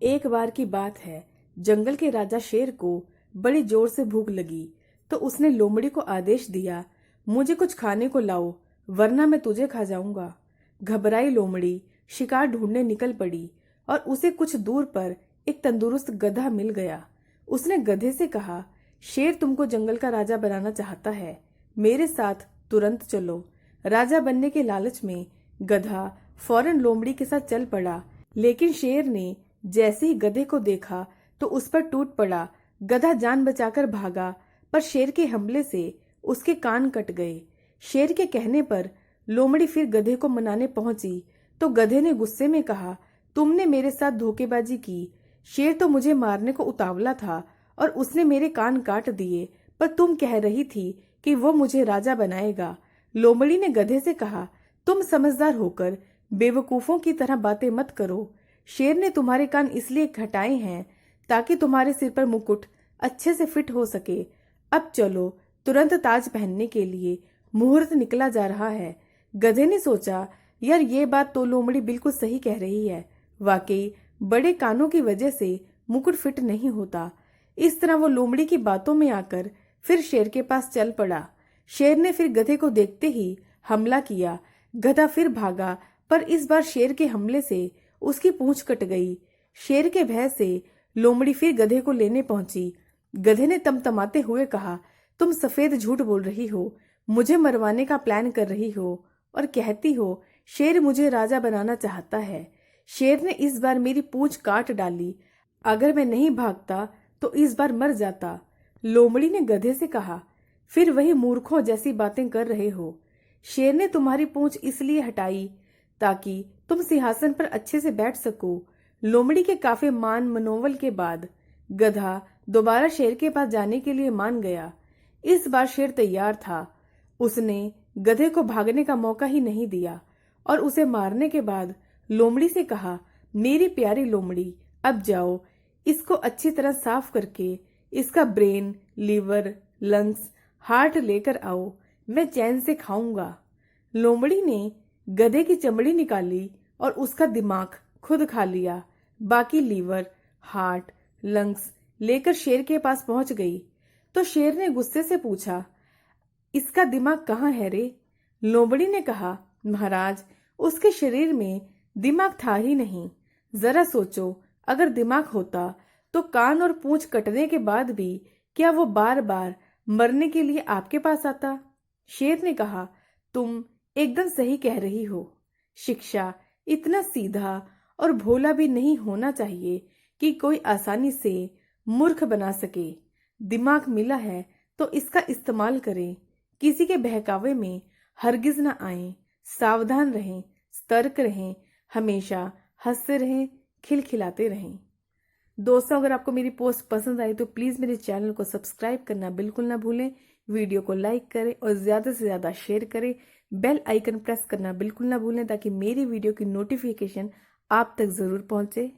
एक बार की बात है, जंगल के राजा शेर को बड़ी जोर से भूख लगी तो उसने लोमड़ी को आदेश दिया, मुझे कुछ खाने को लाओ वरना मैं तुझे खा जाऊंगा। घबराई लोमड़ी शिकार ढूंढने निकल पड़ी और उसे कुछ दूर पर एक तंदुरुस्त गधा मिल गया। उसने गधे से कहा, शेर तुमको जंगल का राजा बनाना चाहता है, मेरे साथ तुरंत चलो। राजा बनने के लालच में गधा फौरन लोमड़ी के साथ चल पड़ा, लेकिन शेर ने जैसे ही गधे को देखा तो उस पर टूट पड़ा। गधा जान बचाकर भागा, पर शेर के हमले से उसके कान कट गए। शेर के कहने पर लोमड़ी फिर गधे को मनाने पहुंची तो गधे ने गुस्से में कहा, तुमने मेरे साथ धोखेबाजी की। शेर तो मुझे मारने को उतावला था और उसने मेरे कान काट दिए, पर तुम कह रही थी कि वो मुझे राजा बनाएगा। लोमड़ी ने गधे से कहा, तुम समझदार होकर बेवकूफों की तरह बातें मत करो। शेर ने तुम्हारे कान इसलिए हटाए हैं ताकि तुम्हारे सिर पर मुकुट अच्छे से फिट हो सके। अब चलो, तुरंत ताज पहनने के लिए मुहूर्त निकला जा रहा है। गधे ने सोचा, यार ये बात तो लोमड़ी बिल्कुल सही कह रही है। वाकई बड़े कानों की वजह से मुकुट फिट नहीं होता। इस तरह वो लोमड़ी की बातों में आकर फिर शेर के पास चल पड़ा। शेर ने फिर गधे को देखते ही हमला किया। गधा फिर भागा, पर इस बार शेर के हमले से उसकी पूंछ कट गई। शेर के भय से लोमड़ी फिर गधे को लेने पहुंची। गधे ने तमतमाते हुए कहा, तुम सफेद झूठ बोल रही हो, मुझे मरवाने का प्लान कर रही हो और कहती हो शेर मुझे राजा बनाना चाहता है। शेर ने इस बार मेरी पूंछ काट डाली, अगर मैं नहीं भागता तो इस बार मर जाता। लोमड़ी ने गधे से कहा, फिर वही मूर्खों जैसी बातें कर रहे हो। शेर ने तुम्हारी पूंछ इसलिए हटाई ताकि तुम सिंहासन पर अच्छे से बैठ सको। लोमड़ी के काफी मान मनोबल के बाद गधा दोबारा शेर के पास जाने के लिए मान गया। इस बार शेर तैयार था। उसने गधे को भागने का मौका ही नहीं दिया और उसे मारने के बाद लोमड़ी से कहा, मेरी प्यारी लोमड़ी, अब जाओ, इसको अच्छी तरह साफ करके इसका ब्रेन, लीवर, लंग्स, हार्ट लेकर आओ, मैं चैन से खाऊंगा। लोमड़ी ने गधे की चमड़ी निकाली और उसका दिमाग खुद खा लिया। बाकी लीवर, हार्ट, लंग्स लेकर शेर के पास पहुंच गई तो शेर ने गुस्से से पूछा, इसका दिमाग कहाँ है रे? लोमड़ी ने कहा, महाराज, उसके शरीर में दिमाग था ही नहीं। जरा सोचो, अगर दिमाग होता तो कान और पूंछ कटने के बाद भी क्या वो बार बार मरने के लिए आपके पास आता? शेर ने कहा, तुम एकदम सही कह रही हो। शिक्षा इतना सीधा और भोला भी नहीं होना चाहिए कि कोई आसानी से मूर्ख बना सके। दिमाग मिला है तो इसका इस्तेमाल करें, किसी के बहकावे में हरगिज न आए। सावधान रहें, सतर्क रहें, हमेशा हंसते रहें, खिलखिलाते रहें। दोस्तों, अगर आपको मेरी पोस्ट पसंद आई तो प्लीज़ मेरे चैनल को सब्सक्राइब करना बिल्कुल ना भूलें। वीडियो को लाइक करें और ज़्यादा से ज़्यादा शेयर करें। बेल आइकन प्रेस करना बिल्कुल ना भूलें ताकि मेरी वीडियो की नोटिफिकेशन आप तक ज़रूर पहुंचे।